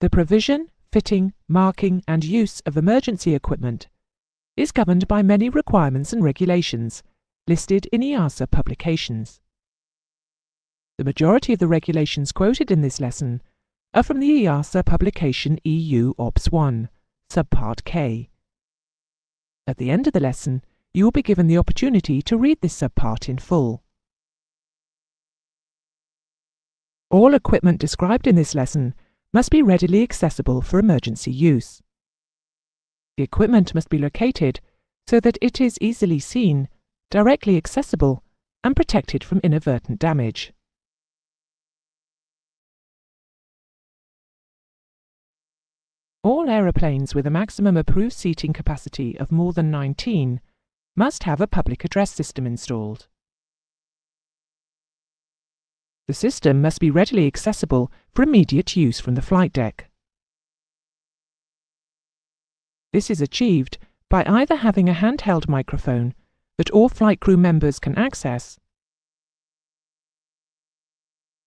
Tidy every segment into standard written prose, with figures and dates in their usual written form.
The provision, fitting, marking and use of emergency equipment is governed by many requirements and regulations listed in EASA publications. The majority of the regulations quoted in this lesson are from the EASA publication EU OBS 1, Subpart K. At the end of the lesson, you will be given the opportunity to read this subpart in full. All equipment described in this lesson must be readily accessible for emergency use. The equipment must be located so that it is easily seen, directly accessible, and protected from inadvertent damage. All aeroplanes with a maximum approved seating capacity of more than 19 must have a public address system installed. The system must be readily accessible for immediate use from the flight deck. This is achieved by either having a handheld microphone that all flight crew members can access,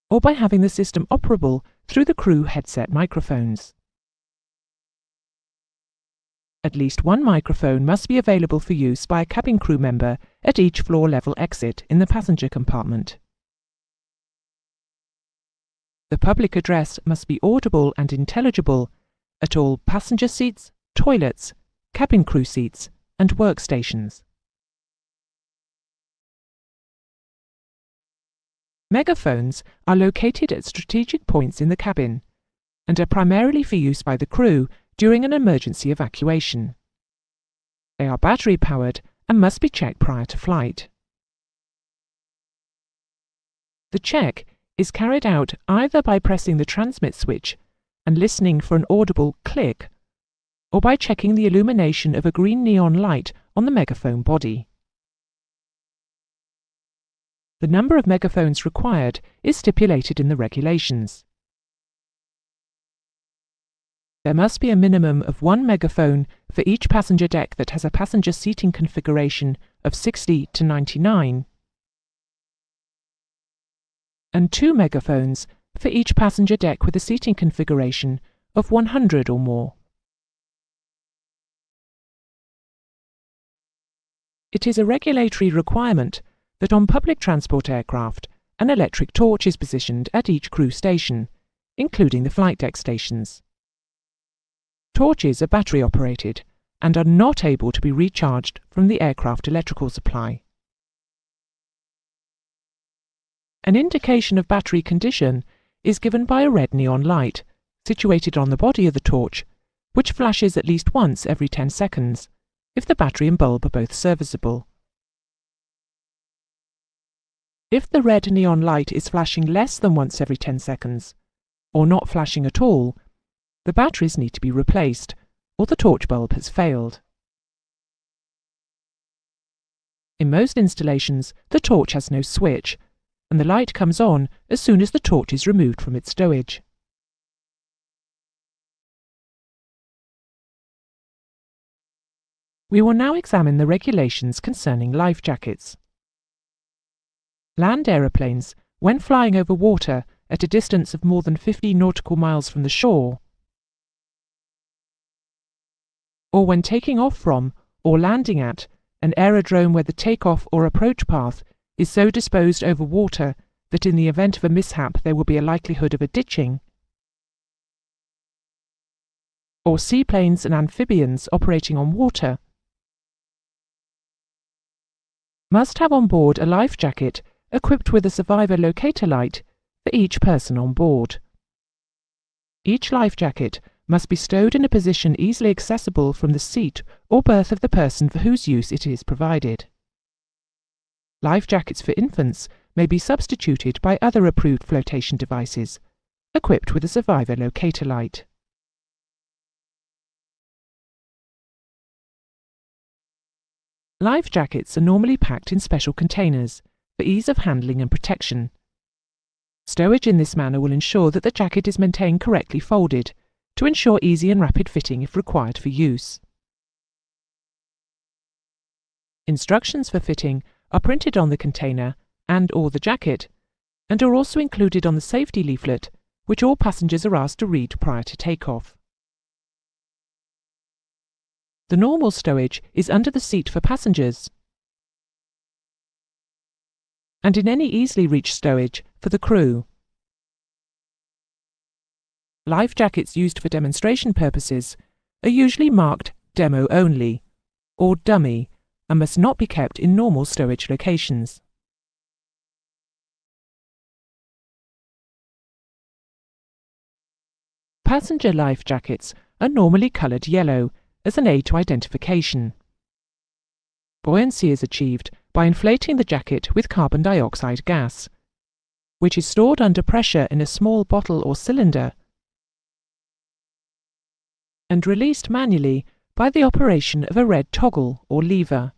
or by having the system operable through the crew headset microphones. At least one microphone must be available for use by a cabin crew member at each floor level exit in the passenger compartment. The public address must be audible and intelligible at all passenger seats, toilets, cabin crew seats, and workstations. Megaphones are located at strategic points in the cabin and are primarily for use by the crew during an emergency evacuation. They are battery-powered and must be checked prior to flight. The check is carried out either by pressing the transmit switch and listening for an audible click, or by checking the illumination of a green neon light on the megaphone body. The number of megaphones required is stipulated in the regulations. There must be a minimum of one megaphone for each passenger deck that has a passenger seating configuration of 60 to 99, and 2 megaphones for each passenger deck with a seating configuration of 100 or more. It is a regulatory requirement that on public transport aircraft, an electric torch is positioned at each crew station, including the flight deck stations. Torches are battery operated and are not able to be recharged from the aircraft electrical supply. An indication of battery condition is given by a red neon light situated on the body of the torch, which flashes at least once every 10 seconds if the battery and bulb are both serviceable. If the red neon light is flashing less than once every 10 seconds, or not flashing at all, the batteries need to be replaced, or the torch bulb has failed. In most installations, the torch has no switch, and the light comes on as soon as the torch is removed from its stowage. We will now examine the regulations concerning life jackets. Land aeroplanes, when flying over water at a distance of more than 50 nautical miles from the shore, or when taking off from or landing at an aerodrome where the takeoff or approach path is so disposed over water that in the event of a mishap there will be a likelihood of a ditching, or seaplanes and amphibians operating on water, must have on board a life jacket equipped with a survivor locator light for each person on board. Each life jacket must be stowed in a position easily accessible from the seat or berth of the person for whose use it is provided. Life jackets for infants may be substituted by other approved flotation devices, equipped with a survivor locator light. Life jackets are normally packed in special containers for ease of handling and protection. Stowage in this manner will ensure that the jacket is maintained correctly folded, to ensure easy and rapid fitting if required for use. Instructions for fitting are printed on the container and/or the jacket, and are also included on the safety leaflet which all passengers are asked to read prior to takeoff. The normal stowage is under the seat for passengers, and in any easily reached stowage for the crew. Life jackets used for demonstration purposes are usually marked Demo Only or Dummy and must not be kept in normal stowage locations. Passenger life jackets are normally coloured yellow as an aid to identification. Buoyancy is achieved by inflating the jacket with carbon dioxide gas, which is stored under pressure in a small bottle or cylinder and released manually by the operation of a red toggle or lever.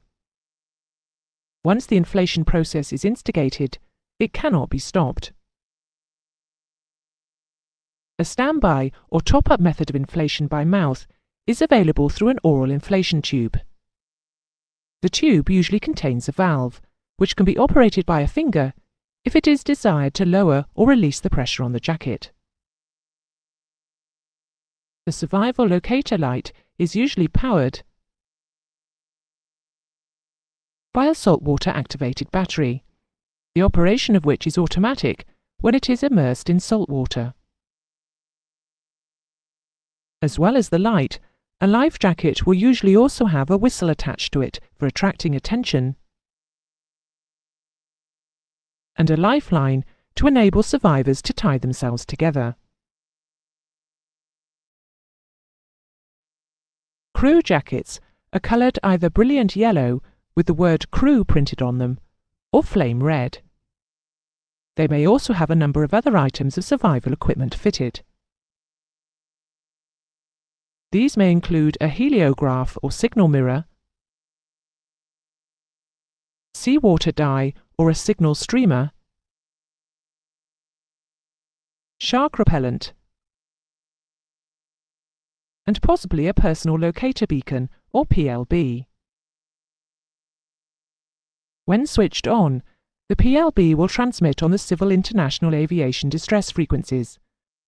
Once the inflation process is instigated, it cannot be stopped. A standby or top-up method of inflation by mouth is available through an oral inflation tube. The tube usually contains a valve, which can be operated by a finger if it is desired to lower or release the pressure on the jacket. The survival locator light is usually powered by a saltwater activated battery, the operation of which is automatic when it is immersed in salt water. As well as the light, a life jacket will usually also have a whistle attached to it for attracting attention, and a lifeline to enable survivors to tie themselves together. Crew jackets are coloured either brilliant yellow with the word crew printed on them, or flame red. They may also have a number of other items of survival equipment fitted. These may include a heliograph or signal mirror, seawater dye or a signal streamer, shark repellent, and possibly a personal locator beacon or PLB. When switched on, the PLB will transmit on the Civil International Aviation distress frequencies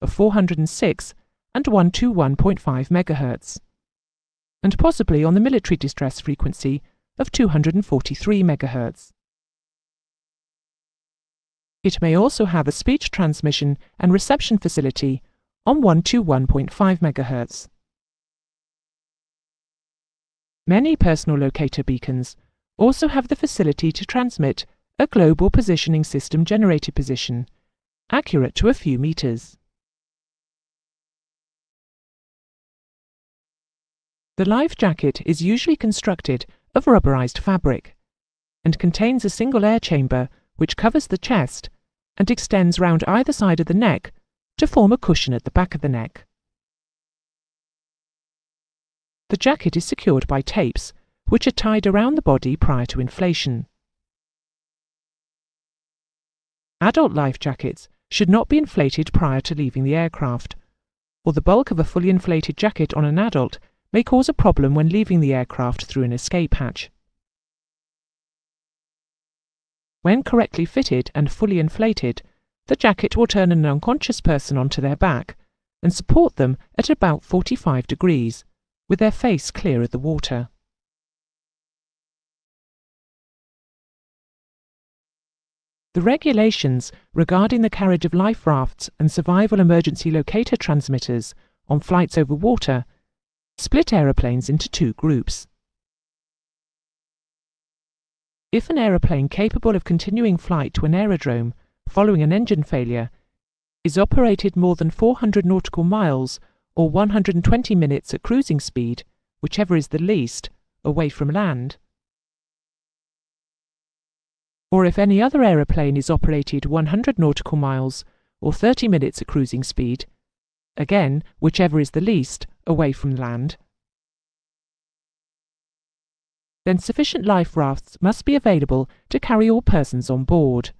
of 406 and 121.5 MHz, and possibly on the military distress frequency of 243 MHz. It may also have a speech transmission and reception facility on 121.5 MHz. Many personal locator beacons also have the facility to transmit a global positioning system generated position, accurate to a few meters. The life jacket is usually constructed of rubberized fabric and contains a single air chamber which covers the chest and extends round either side of the neck to form a cushion at the back of the neck. The jacket is secured by tapes which are tied around the body prior to inflation. Adult life jackets should not be inflated prior to leaving the aircraft, or the bulk of a fully inflated jacket on an adult may cause a problem when leaving the aircraft through an escape hatch. When correctly fitted and fully inflated, the jacket will turn an unconscious person onto their back and support them at about 45 degrees, with their face clear of the water. The regulations regarding the carriage of life rafts and survival emergency locator transmitters on flights over water split aeroplanes into two groups. If an aeroplane capable of continuing flight to an aerodrome following an engine failure is operated more than 400 nautical miles or 120 minutes at cruising speed, whichever is the least, away from land, or if any other aeroplane is operated 100 nautical miles or 30 minutes at cruising speed, again, whichever is the least, away from land, then sufficient life rafts must be available to carry all persons on board.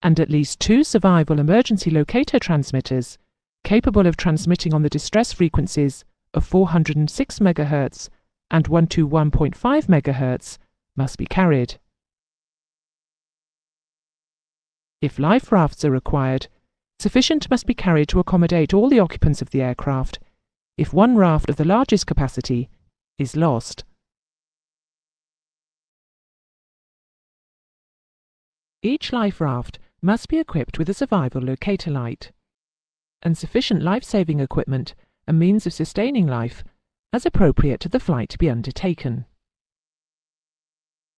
And at least two survival emergency locator transmitters, capable of transmitting on the distress frequencies of 406 MHz and 121.5 MHz, must be carried. If life rafts are required, sufficient must be carried to accommodate all the occupants of the aircraft if one raft of the largest capacity is lost. Each life raft must be equipped with a survival locator light and sufficient life-saving equipment and means of sustaining life as appropriate to the flight to be undertaken.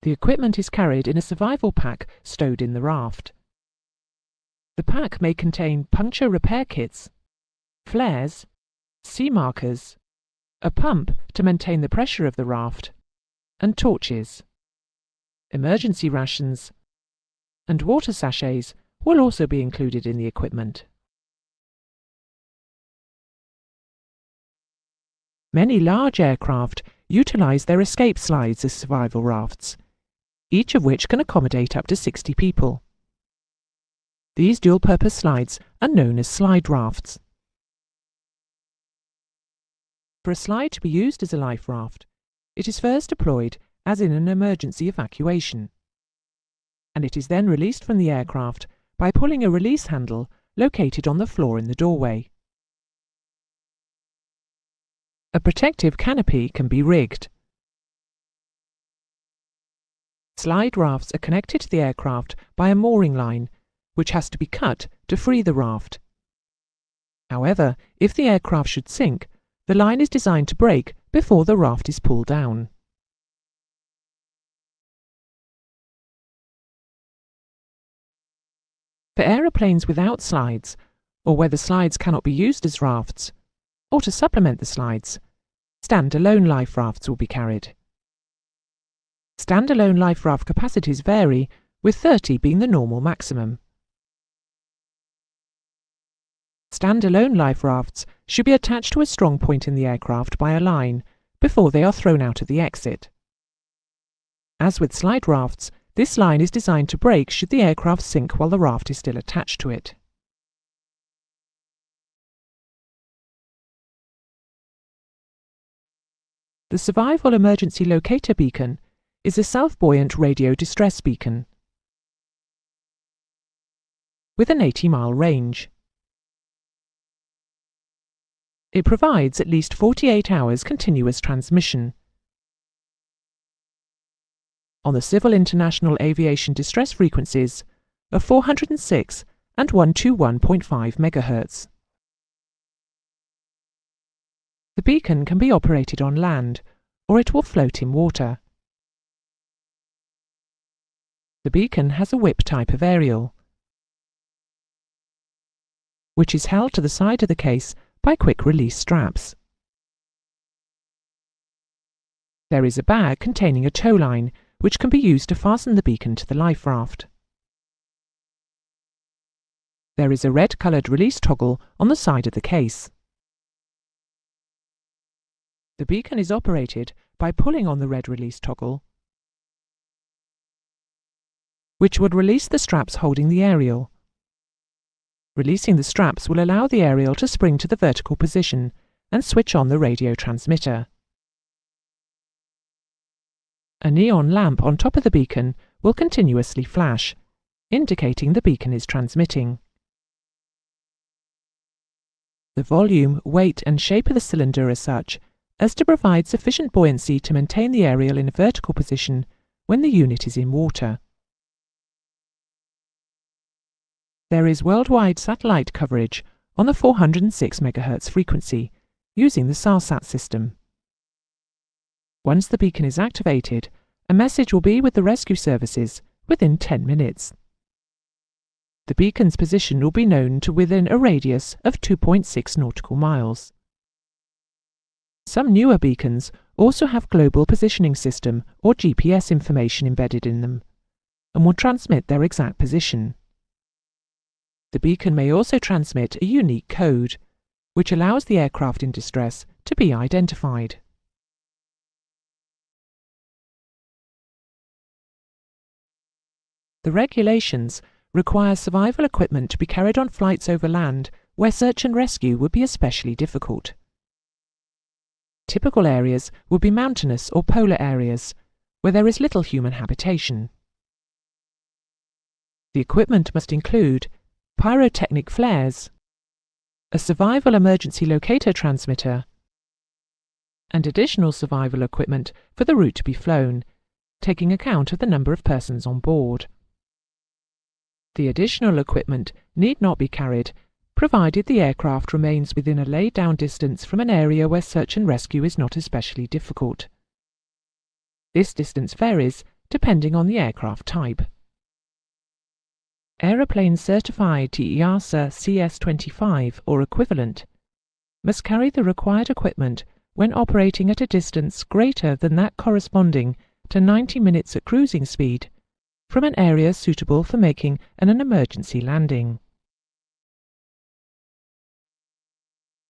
The equipment is carried in a survival pack stowed in the raft. The pack may contain puncture repair kits, flares, sea markers, a pump to maintain the pressure of the raft, and torches. Emergency rations and water sachets will also be included in the equipment. Many large aircraft utilize their escape slides as survival rafts, each of which can accommodate up to 60 people. These dual-purpose slides are known as slide rafts. For a slide to be used as a life raft, it is first deployed as in an emergency evacuation, and it is then released from the aircraft by pulling a release handle located on the floor in the doorway. A protective canopy can be rigged. Slide rafts are connected to the aircraft by a mooring line, which has to be cut to free the raft. However, if the aircraft should sink, the line is designed to break before the raft is pulled down. For aeroplanes without slides, or where the slides cannot be used as rafts, or to supplement the slides, stand-alone life rafts will be carried. Stand-alone life raft capacities vary, with 30 being the normal maximum. Stand-alone life rafts should be attached to a strong point in the aircraft by a line before they are thrown out at the exit. As with slide rafts, this line is designed to break should the aircraft sink while the raft is still attached to it. The Survival Emergency Locator Beacon is a self-buoyant radio distress beacon with an 80-mile range. It provides at least 48 hours continuous transmission. On the Civil International Aviation distress frequencies of 406 and 121.5 MHz. The beacon can be operated on land, or it will float in water. The beacon has a whip type of aerial, which is held to the side of the case by quick-release straps. There is a bag containing a tow line, which can be used to fasten the beacon to the life raft. There is a red-coloured release toggle on the side of the case. The beacon is operated by pulling on the red release toggle, which would release the straps holding the aerial. Releasing the straps will allow the aerial to spring to the vertical position and switch on the radio transmitter. A neon lamp on top of the beacon will continuously flash, indicating the beacon is transmitting. The volume, weight and shape of the cylinder are such as to provide sufficient buoyancy to maintain the aerial in a vertical position when the unit is in water. There is worldwide satellite coverage on the 406 MHz frequency using the SARSAT system. Once the beacon is activated, a message will be with the rescue services within 10 minutes. The beacon's position will be known to within a radius of 2.6 nautical miles. Some newer beacons also have Global Positioning System or GPS information embedded in them and will transmit their exact position. The beacon may also transmit a unique code, which allows the aircraft in distress to be identified. The regulations require survival equipment to be carried on flights over land where search and rescue would be especially difficult. Typical areas would be mountainous or polar areas, where there is little human habitation. The equipment must include pyrotechnic flares, a survival emergency locator transmitter, and additional survival equipment for the route to be flown, taking account of the number of persons on board. The additional equipment need not be carried, provided the aircraft remains within a laid-down distance from an area where search and rescue is not especially difficult. This distance varies depending on the aircraft type. Aeroplanes certified to EASA CS25 or equivalent must carry the required equipment when operating at a distance greater than that corresponding to 90 minutes at cruising speed from an area suitable for making an emergency landing.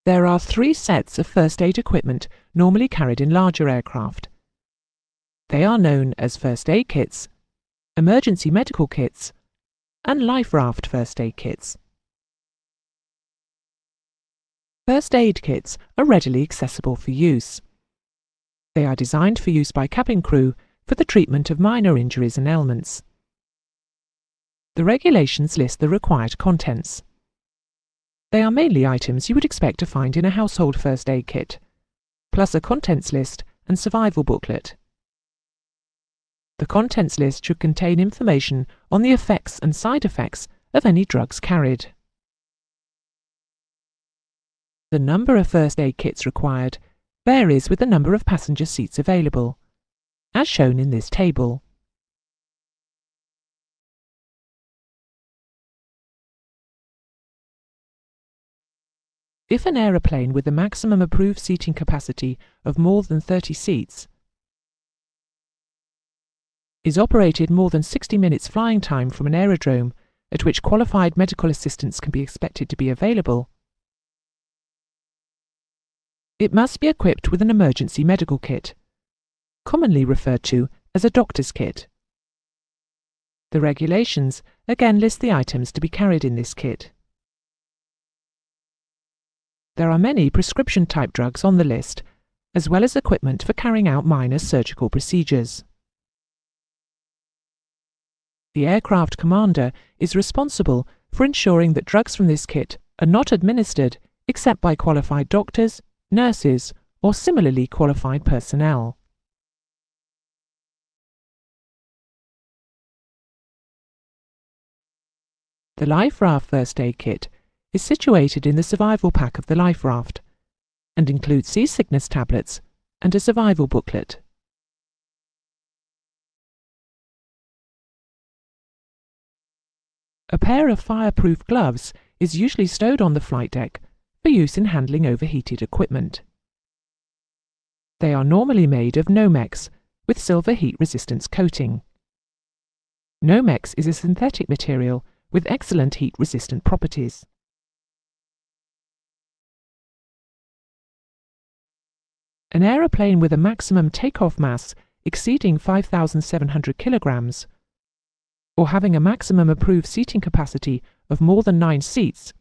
There are 3 sets of first aid equipment normally carried in larger aircraft. They are known as first aid kits, emergency medical kits, and life raft first aid kits. First aid kits are readily accessible for use. They are designed for use by cabin crew for the treatment of minor injuries and ailments. The regulations list the required contents. They are mainly items you would expect to find in a household first aid kit, plus a contents list and survival booklet. The contents list should contain information on the effects and side effects of any drugs carried. The number of first aid kits required varies with the number of passenger seats available, as shown in this table. If an aeroplane with a maximum approved seating capacity of more than 30 seats is operated more than 60 minutes flying time from an aerodrome at which qualified medical assistance can be expected to be available, it must be equipped with an emergency medical kit, commonly referred to as a doctor's kit. The regulations again list the items to be carried in this kit. There are many prescription-type drugs on the list, as well as equipment for carrying out minor surgical procedures. The aircraft commander is responsible for ensuring that drugs from this kit are not administered except by qualified doctors, nurses, or similarly qualified personnel. The life raft first aid kit is situated in the survival pack of the life raft and includes seasickness tablets and a survival booklet. A pair of fireproof gloves is usually stowed on the flight deck for use in handling overheated equipment. They are normally made of Nomex with silver heat resistance coating. Nomex is a synthetic material with excellent heat resistant properties. An aeroplane with a maximum takeoff mass exceeding 5,700 kilograms or having a maximum approved seating capacity of more than 9 seats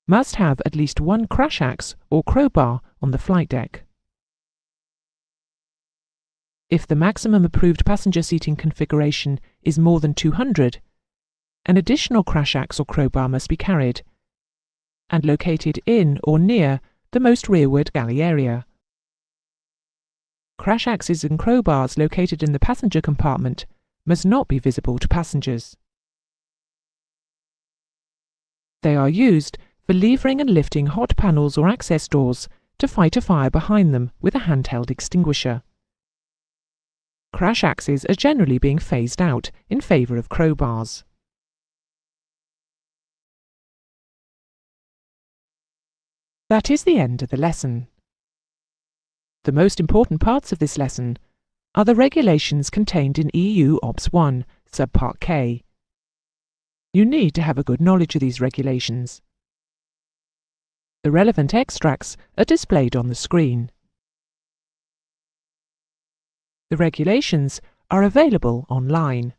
must have at least 1 crash axe or crowbar on the flight deck. If the maximum approved passenger seating configuration is more than 200, an additional crash axe or crowbar must be carried and located in or near the most rearward galley area. Crash axes and crowbars located in the passenger compartment must not be visible to passengers. They are used for levering and lifting hot panels or access doors to fight a fire behind them with a handheld extinguisher. Crash axes are generally being phased out in favour of crowbars. That is the end of the lesson. The most important parts of this lesson are the regulations contained in EU OPS 1, Subpart K. You need to have a good knowledge of these regulations. The relevant extracts are displayed on the screen. The regulations are available online.